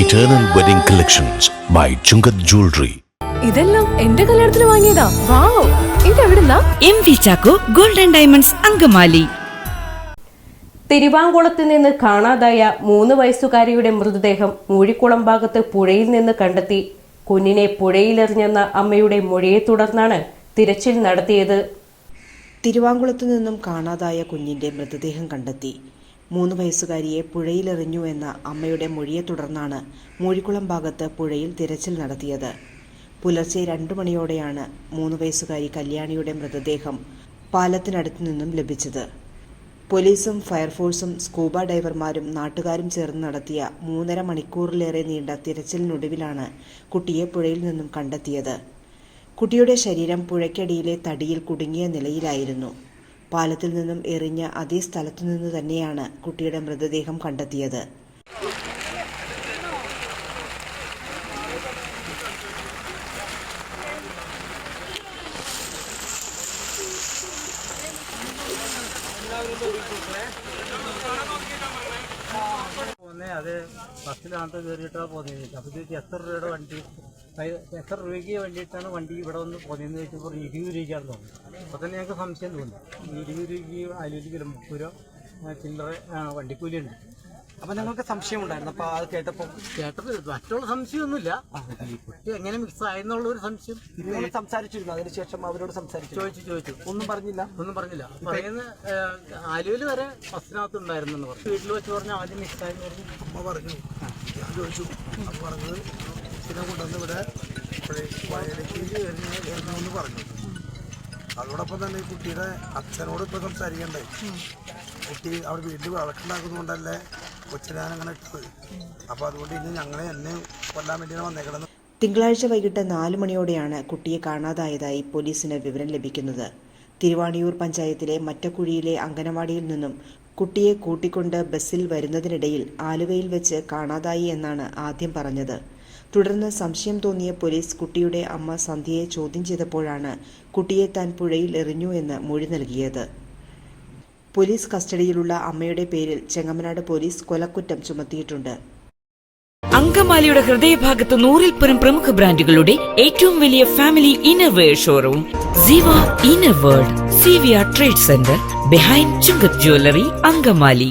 Eternal Wedding Collections by Chungat Jewelry. ഇതെല്ലാം എന്റെ കല്യാണത്തിന് വാങ്ങിയതാ. വാവ്, ഇതെവിടുന്നാ? MV Chacko golden diamonds Angamaly. തിരുവാങ്കുളത്ത് നിന്ന് കാണാതായ 3 വയസ്സുകാരിയുടെ മൃതദേഹം മൂഴിക്കുളം ഭാഗത്ത് പുഴയിൽ നിന്ന് കണ്ടെത്തി. കുഞ്ഞിനെ പുഴയിലെറിഞ്ഞെന്ന അമ്മയുടെ മൊഴിയെ തുടർന്നാണ് തിരച്ചിൽ നടത്തിയത്. തിരുവാങ്കുളത്തു നിന്നും കാണാതായ കുഞ്ഞിന്റെ മൃതദേഹം കണ്ടെത്തി. 3 വയസ്സുകാരിയെ പുഴയിലെറിഞ്ഞു എന്ന അമ്മയുടെ മൊഴിയെ തുടർന്നാണ് മൂഴിക്കുളം ഭാഗത്ത് പുഴയിൽ തിരച്ചിൽ നടത്തിയത്. പുലർച്ചെ 2 മണിയോടെയാണ് 3 വയസ്സുകാരി കല്യാണിയുടെ മൃതദേഹം പാലത്തിനടുത്തു നിന്നും ലഭിച്ചത്. പോലീസും ഫയർഫോഴ്സും സ്കൂബ ഡൈവർമാരും നാട്ടുകാരും ചേർന്ന് നടത്തിയ 3.5 മണിക്കൂറിലേറെ നീണ്ട തിരച്ചിലിനൊടുവിലാണ് കുട്ടിയെ പുഴയിൽ നിന്നും കണ്ടെത്തിയത്. കുട്ടിയുടെ ശരീരം പുഴയ്ക്കടിയിലെ തടിയിൽ കുടുങ്ങിയ നിലയിലായിരുന്നു. പാലത്തിൽ നിന്നും എറിഞ്ഞ അതേ സ്ഥലത്തു നിന്ന് തന്നെയാണ് കുട്ടിയുടെ മൃതദേഹം കണ്ടെത്തിയത്. അത് ബസ്സിനകത്ത് കയറിയിട്ടാണ് പോകുന്നത്. അപ്പോൾ ചോദിച്ചു എത്ര രൂപയുടെ വണ്ടി, എത്ര രൂപയ്ക്ക് വേണ്ടിയിട്ടാണ് വണ്ടി ഇവിടെ വന്ന് പോകുന്നതെന്ന് ചോദിച്ചപ്പോൾ 20 രൂപയ്ക്കാണെന്ന് തോന്നുന്നു. അപ്പോൾ തന്നെ ഞങ്ങൾക്ക് സംശയം തോന്നി. 20 രൂപയ്ക്ക് അതിലേക്ക് 30 രൂപ ചില്ലറ വണ്ടിക്കൂലിയുണ്ട്. അപ്പം നിങ്ങൾക്ക് സംശയം ഉണ്ടായിരുന്നു? അപ്പോൾ അത് കേട്ടപ്പോൾ മറ്റുള്ള സംശയമൊന്നുമില്ല. ഈ കുട്ടി എങ്ങനെ മിക്സ് ആയെന്നുള്ളൊരു സംശയം. നിങ്ങൾ സംസാരിച്ചിരുന്നു? അതിനുശേഷം അവരോട് ചോദിച്ചു ഒന്നും പറഞ്ഞില്ല? പറയുന്ന ആലുവയിൽ വരെ ബസ്സിനകത്ത് ഉണ്ടായിരുന്നെന്ന് പറഞ്ഞു. വീട്ടിൽ വെച്ച് പറഞ്ഞാൽ ആദ്യം മിക്സ് ആയെന്ന് പറഞ്ഞു. അമ്മ പറഞ്ഞു, ഞാൻ ചോദിച്ചു. അമ്മ പറഞ്ഞത് ഇതിനെ കൊണ്ടുവന്ന് ഇവിടെ വയലേക്ക് എറിഞ്ഞു പറഞ്ഞു. അതോടൊപ്പം തന്നെ ഈ കുട്ടിയുടെ അച്ഛനോട് ഇപ്പോൾ സംസാരിക്കണ്ടേ? കുട്ടി അവിടെ വീട്ടിൽ വഴക്കുണ്ടാക്കുന്നതുകൊണ്ടല്ലേ കൊച്ചിനാനങ്ങനെ ഇട്ടത്. അപ്പോൾ അതുകൊണ്ട് ഇനി ഞങ്ങളെ എന്നെ കൊല്ലാൻ വേണ്ടിയാണ് വന്നേക്കണമെന്ന്. തിങ്കളാഴ്ച വൈകിട്ട് 4 മണിയോടെയാണ് കുട്ടിയെ കാണാതായതായി പോലീസിന് വിവരം ലഭിക്കുന്നത്. തിരുവാണിയൂർ പഞ്ചായത്തിലെ മറ്റക്കുഴിയിലെ അങ്കനവാടിയിൽ നിന്നും കുട്ടിയെ കൂട്ടിക്കൊണ്ട് ബസ്സിൽ വരുന്നതിനിടയിൽ ആലുവയിൽ വെച്ച് കാണാതായി എന്നാണ് ആദ്യം പറഞ്ഞത്. തുടർന്ന് സംശയം തോന്നിയ പോലീസ് കുട്ടിയുടെ അമ്മ സന്ധ്യയെ ചോദ്യം ചെയ്തപ്പോഴാണ് കുട്ടിയെ താൻ പുഴയിൽ എറിഞ്ഞു എന്ന് മൊഴി നൽകിയത്. പോലീസ് കസ്റ്റഡിയിലുള്ള അമ്മയുടെ പേരിൽ ചെങ്ങമനാട് പോലീസ് കൊലക്കുറ്റം ചുമത്തിയിട്ടുണ്ട്. അങ്കമാലിയുടെ ഹൃദയഭാഗത്ത് 100-ൽ-പരം പ്രമുഖ ബ്രാൻഡുകളുടെ ഏറ്റവും വലിയ family innerwear showroom Siva inner world, Sivia trade centre, behind Chungath jewellery, Angamaly.